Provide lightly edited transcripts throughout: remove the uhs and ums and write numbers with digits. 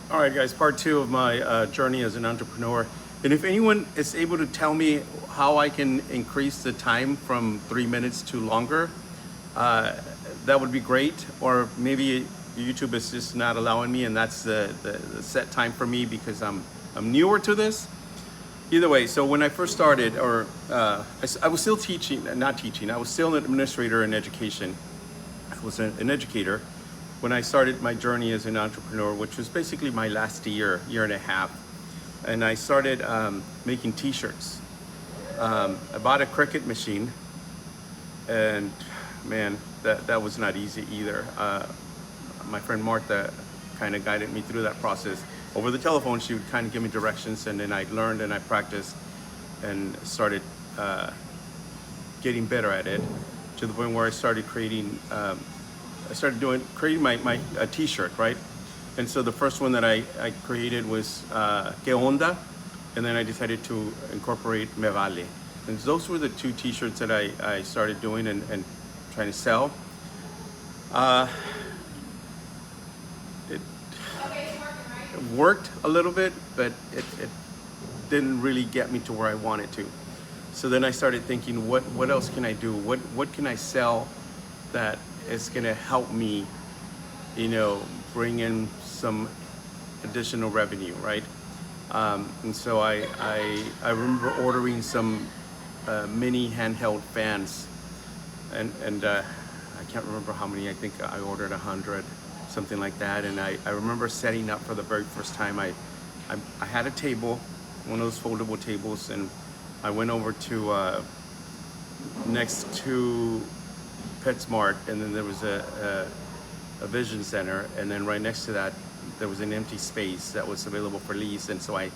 All right, guys, part two of my journey as an entrepreneur. And if anyone is able to tell me how I can increase the time from 3 minutes to longer, uh, that would be great. Or maybe YouTube is just not allowing me, and that's the set time for me because I'm newer to this. Either way, so when I first started, I was still teaching, not teaching, I was still an administrator in education. I was an educator when I started my journey as an entrepreneur, which was basically my last year and a half. And I started making t-shirts. I bought a Cricut machine, and man, that was not easy either. My friend Martha kind of guided me through that process. Over the telephone, she would kind of give me directions, and then I learned and I practiced and started getting better at it, to the point where I started creating my a t-shirt, right? And so the first one that I created was Que Onda, and then I decided to incorporate Me Vale. And those were the two t-shirts that I started doing and trying to sell. It worked a little bit, but it didn't really get me to where I wanted to. So then I started thinking, what else can I do? What can I sell that is gonna help me, bring in some additional revenue, right? And so I remember ordering some mini handheld fans, and I can't remember how many. I think I ordered 100, something like that. And I remember setting up for the very first time. I had a table, one of those foldable tables, and I went over to next to PetSmart, and then there was a vision center, and then right next to that there was an empty space that was available for lease. And so I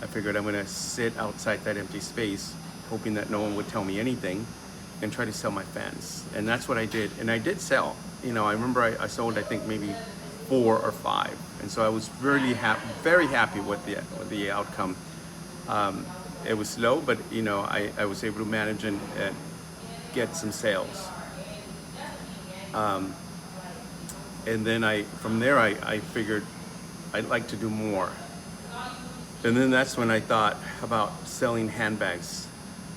figured I'm gonna sit outside that empty space, hoping that no one would tell me anything, and try to sell my fans. And that's what I did, and I did sell. I remember I sold, I think, maybe 4 or 5, and so I was really very happy with the outcome. It was slow, but I was able to manage and get some sales. And then from there I figured I'd like to do more. And then that's when I thought about selling handbags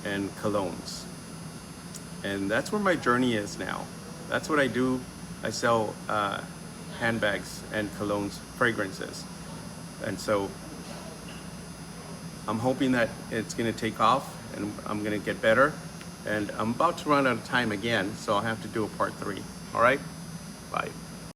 and colognes. And that's where my journey is now. That's what I do. I sell handbags and colognes, fragrances. And so I'm hoping that it's gonna take off and I'm gonna get better. And I'm about to run out of time again, so I'll have to do a part 3. All right? Bye.